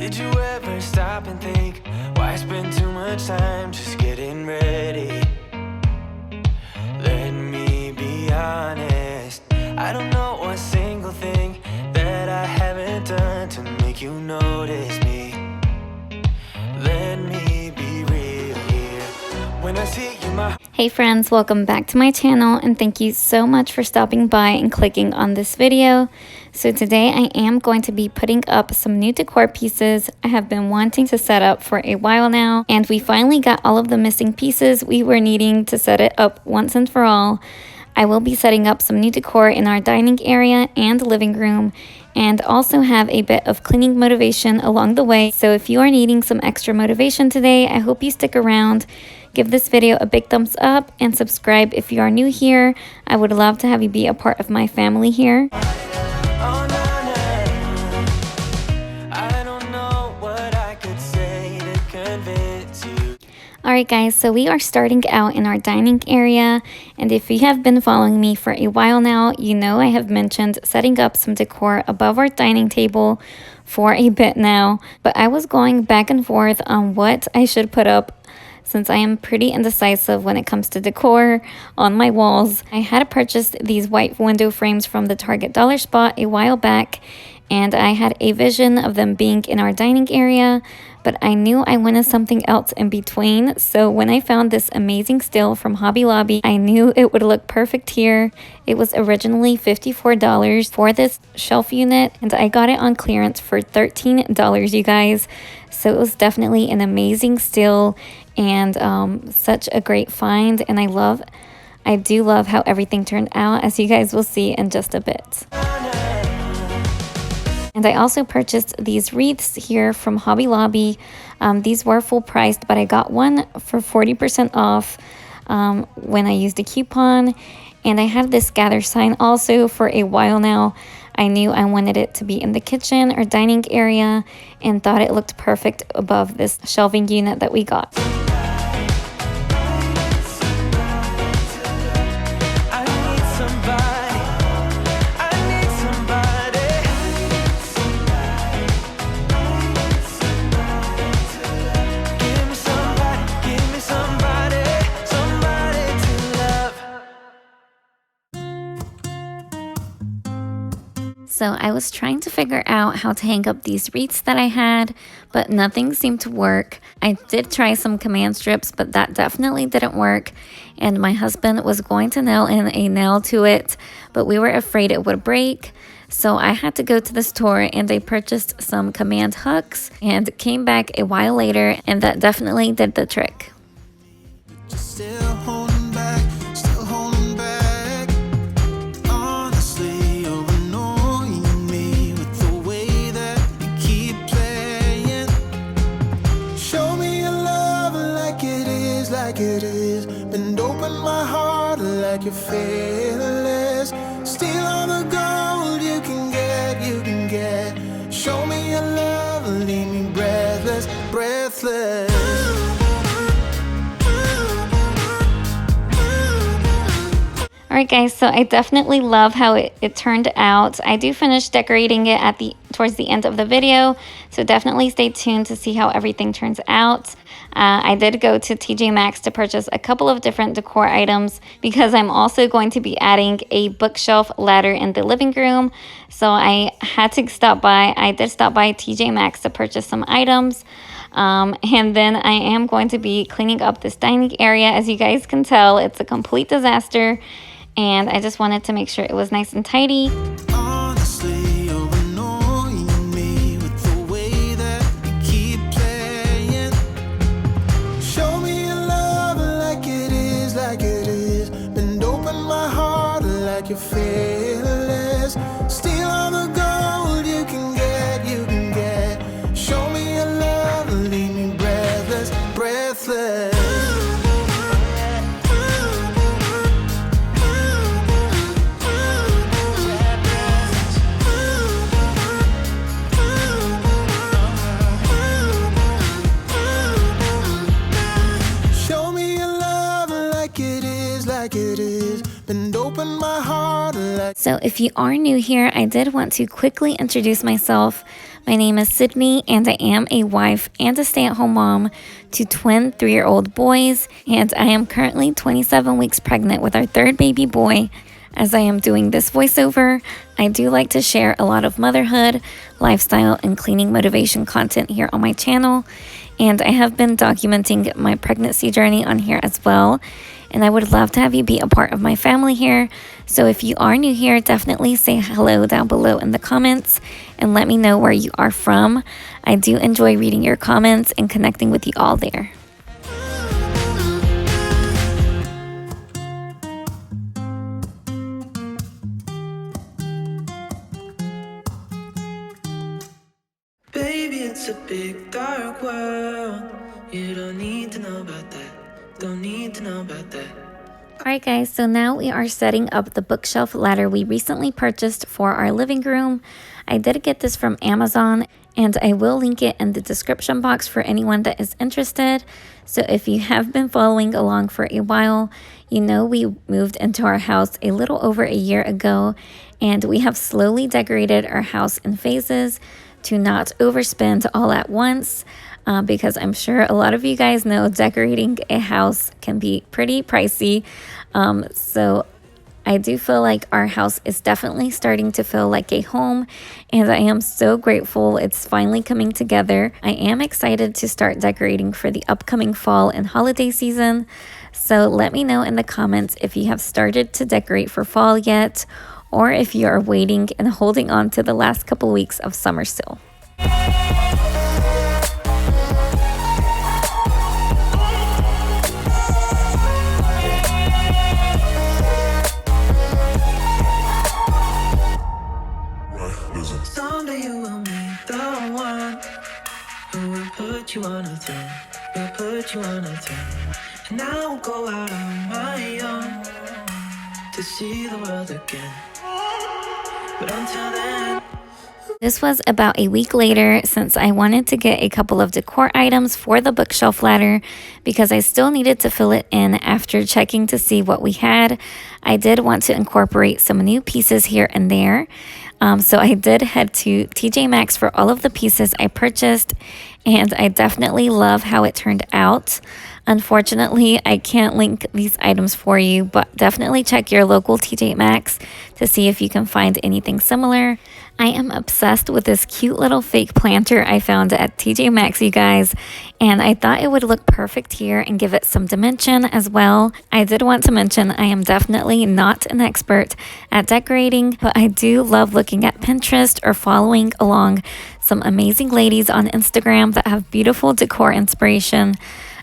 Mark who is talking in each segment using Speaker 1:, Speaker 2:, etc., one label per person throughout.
Speaker 1: Did you ever stop and think, why spend too much time just getting ready? Let me be honest, I don't know one single thing that I haven't done to make you notice me. Let me be real here. When I see you,
Speaker 2: Hey friends, welcome back to my channel and thank you so much for stopping by and clicking on this video. So today I am going to be putting up some new decor pieces I have been wanting to set up for a while now, and we finally got all of the missing pieces we were needing to set it up once and for all. I will be setting up some new decor in our dining area and living room, and also have a bit of cleaning motivation along the way. So if you are needing some extra motivation today, I hope you stick around. Give this video a big thumbs up and subscribe if you are new here. I would love to have you be a part of my family here. Alright guys, so we are starting out in our dining area, and if you have been following me for a while now, you know I have mentioned setting up some decor above our dining table for a bit now, but I was going back and forth on what I should put up since I am pretty indecisive when it comes to decor on my walls. I had purchased these white window frames from the Target dollar spot a while back, and I had a vision of them being in our dining area, but I knew I wanted something else in between. So when I found this amazing still from Hobby Lobby, I knew it would look perfect here. It was originally $54 for this shelf unit, and I got it on clearance for $13, you guys. So it was definitely an amazing still and such a great find, and I do love how everything turned out, as you guys will see in just a bit. And I also purchased these wreaths here from Hobby Lobby. These were full priced, but I got one for 40% off when I used a coupon. And I had this gather sign also for a while now. I knew I wanted it to be in the kitchen or dining area and thought it looked perfect above this shelving unit that we got. So I was trying to figure out how to hang up these wreaths that I had, but nothing seemed to work. I did try some command strips, but that definitely didn't work. And my husband was going to nail in a nail to it, but we were afraid it would break. So I had to go to the store and I purchased some command hooks and came back a while later, and that definitely did the trick.
Speaker 3: It is, bend open my heart like you're fearless. Steal all the gold you can get. Show me your love, leave me breathless, breathless.
Speaker 2: Alright guys, so I definitely love how it turned out. I do finish decorating it towards the end of the video, so definitely stay tuned to see how everything turns out. I did go to TJ Maxx to purchase a couple of different decor items because I'm also going to be adding a bookshelf ladder in the living room. So I had to stop by. I did stop by TJ Maxx to purchase some items. And then I am going to be cleaning up this dining area. As you guys can tell, it's a complete disaster. And I just wanted to make sure it was nice and tidy.
Speaker 3: You're fearless. Steal all the gold you can get. Show me your love, leave me breathless, breathless. Show me your love like it is, like like it is. Bend open my heart like.
Speaker 2: So if you are new here, I did want to quickly introduce myself. My name is Sydney, and I am a wife and a stay-at-home mom to twin 3-year-old boys, and I am currently 27 weeks pregnant with our third baby boy. As I am doing this voiceover, I do like to share a lot of motherhood, lifestyle, and cleaning motivation content here on my channel, and I have been documenting my pregnancy journey on here as well, and I would love to have you be a part of my family here. So if you are new here, definitely say hello down below in the comments and let me know where you are from. I do enjoy reading your comments and connecting with you all there.
Speaker 1: Baby, it's a big dark world. You don't need to know about that. Don't need to know about that.
Speaker 2: Alright guys, so now we are setting up the bookshelf ladder we recently purchased for our living room. I did get this from Amazon, and I will link it in the description box for anyone that is interested. So if you have been following along for a while, you know we moved into our house a little over a year ago, and we have slowly decorated our house in phases to not overspend all at once. Because I'm sure a lot of you guys know decorating a house can be pretty pricey. So I do feel like our house is definitely starting to feel like a home, and I am so grateful it's finally coming together. I am excited to start decorating for the upcoming fall and holiday season. So let me know in the comments if you have started to decorate for fall yet, or if you are waiting and holding on to the last couple weeks of summer still.
Speaker 1: Someday you will meet the one who will put you on a throne. Will put you on a throne. And I will go out on my own to see the world again. But until then.
Speaker 2: This was about a week later, since I wanted to get a couple of decor items for the bookshelf ladder because I still needed to fill it in after checking to see what we had. I did want to incorporate some new pieces here and there. So I did head to TJ Maxx for all of the pieces I purchased, and I definitely love how it turned out. Unfortunately, I can't link these items for you, but definitely check your local TJ Maxx to see if you can find anything similar. I am obsessed with this cute little fake planter I found at TJ Maxx, you guys, and I thought it would look perfect here and give it some dimension as well. I did want to mention I am definitely not an expert at decorating, but I do love looking at Pinterest or following along some amazing ladies on Instagram that have beautiful decor inspiration.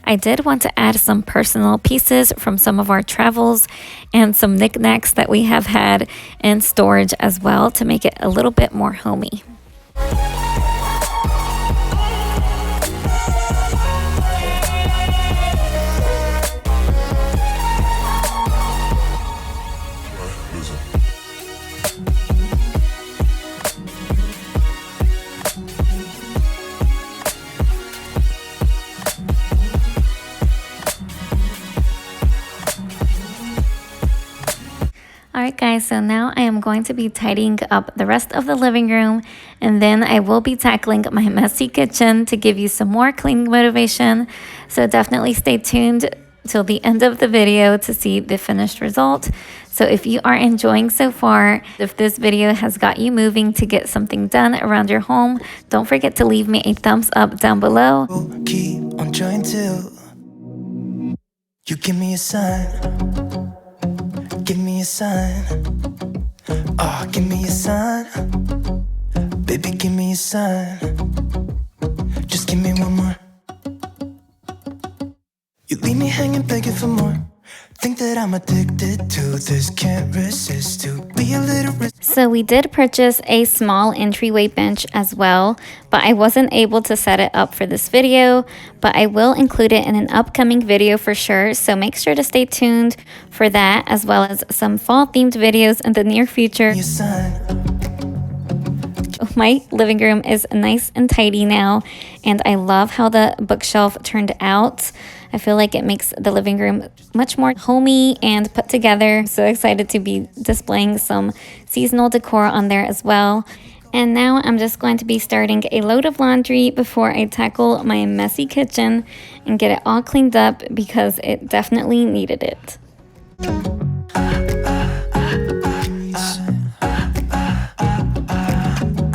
Speaker 2: I did want to add some personal pieces from some of our travels and some knickknacks that we have had in storage as well to make it a little bit more homey. Alright guys, so now I am going to be tidying up the rest of the living room, and then I will be tackling my messy kitchen to give you some more cleaning motivation. So definitely stay tuned till the end of the video to see the finished result. So if you are enjoying so far, if this video has got you moving to get something done around your home, don't forget to leave me a thumbs up down below.
Speaker 3: Keep on trying till you give me a sign. Give me a sign. Oh, give me a sign. Baby, give me a sign. Just give me one more. You leave me hanging, begging for more. Think that I'm addicted to this, can't resist to be a little
Speaker 2: So we did purchase a small entryway bench as well, but I wasn't able to set it up for this video, but I will include it in an upcoming video for sure. So make sure to stay tuned for that, as well as some fall themed videos in the near future. My living room is nice and tidy now, and I love how the bookshelf turned out. I feel like it makes the living room much more homey and put together. I'm so excited to be displaying some seasonal decor on there as well. And now I'm just going to be starting a load of laundry before I tackle my messy kitchen and get it all cleaned up because it definitely needed it.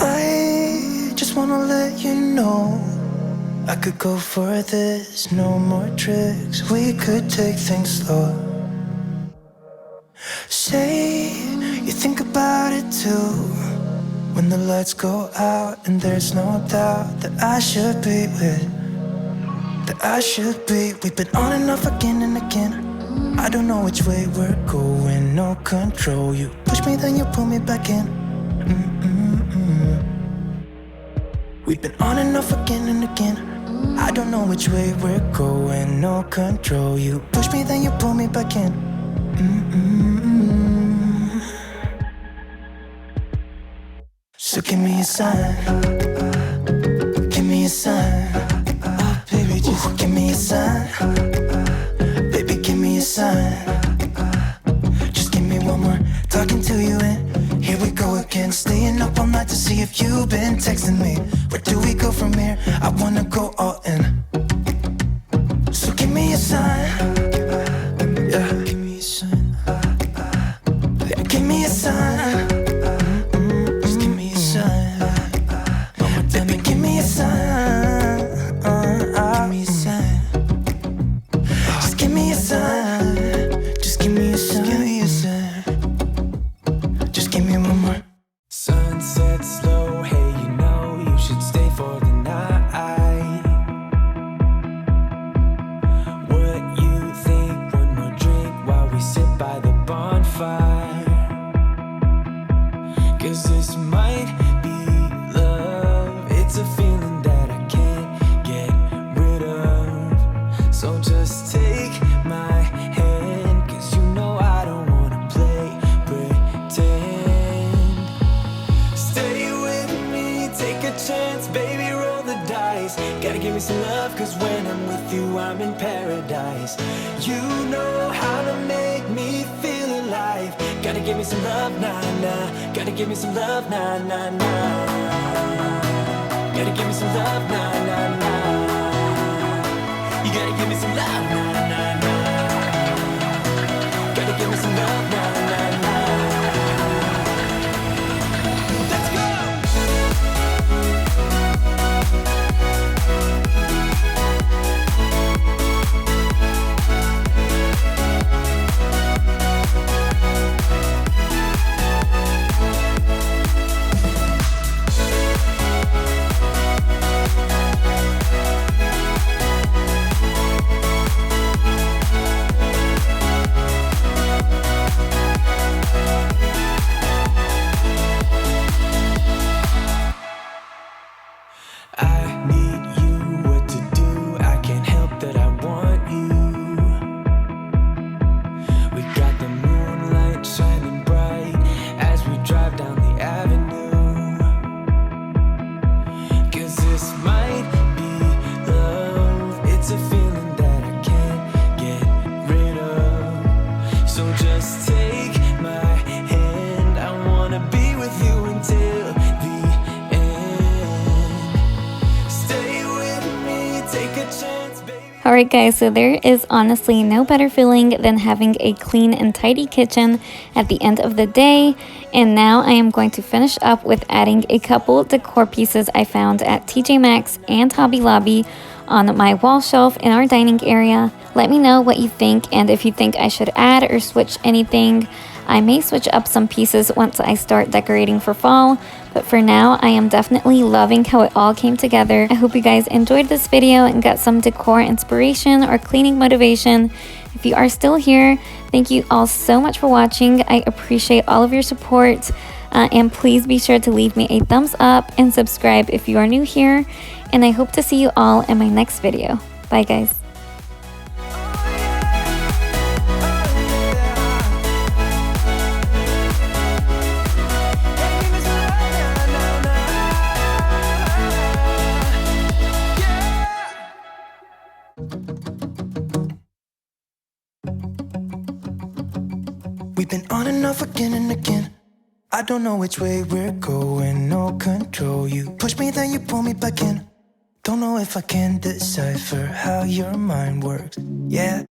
Speaker 3: I just wanna let you know I could go for this, no more tricks. We could take things slow. Say you think about it too. When the lights go out and there's no doubt that I should be with, that I should be. We've been on and off again and again. I don't know which way we're going, no control. You push me, then you pull me back in. We've been on and off again and again. I don't know which way we're going, no control. You push me, then you pull me back in. So give me a sign, give me a sign. Oh baby, just give me a sign. Baby, give me a sign. Just give me one more talking to you and here we go again. Staying up all night to see if you've been texting me. Where do we go from here? I wanna go all in. So give me a sign. Yeah, give me a sign. Yeah, give me a sign. Just give me a sign. Baby, give me a sign. Give me a sign. Just give me a sign. Just give me a sign. Give me a sign. Just give me one more.
Speaker 1: Sunset slow, hey, you know you should stay for the night. What you think? One more drink while we sit by the bonfire. 'Cause this might be love. It's a feeling that I can't get rid of. So just take my hand, 'cause you know I don't wanna play pretend. Stay with me, take a chance, baby, roll the dice. Gotta give me some love, 'cause when I'm with you, I'm in paradise. You know how to make me feel alive. Gotta give me some love, nah, nah. Gotta give me some love, nah, nah, nah. Gotta give me some love, nah, nah, nah. You gotta give me some love, nah, nah, nah. Gotta give me some love, nah, nah, nah. Let's go! I need you, what to do, I can't help that I want you. We got the moonlight shining bright as we drive down the avenue. 'Cause this might be love, it's a feeling that I can't get rid of. So just take my hand, I wanna be with you until the
Speaker 2: Alright guys, so there is honestly no better feeling than having a clean and tidy kitchen at the end of the day. And now I am going to finish up with adding a couple decor pieces I found at TJ Maxx and Hobby Lobby on my wall shelf in our dining area. Let me know what you think, and if you think I should add or switch anything. I may switch up some pieces once I start decorating for fall, but for now I am definitely loving how it all came together. I hope you guys enjoyed this video and got some decor inspiration or cleaning motivation. If you are still here, thank you all so much for watching. I appreciate all of your support, and please be sure to leave me a thumbs up and subscribe if you are new here, and I hope to see you all in my next video. Bye guys.
Speaker 3: We've been on and off again and again. I don't know which way we're going, no control. You push me, then you pull me back in. Don't know if I can decipher how your mind works. Yeah.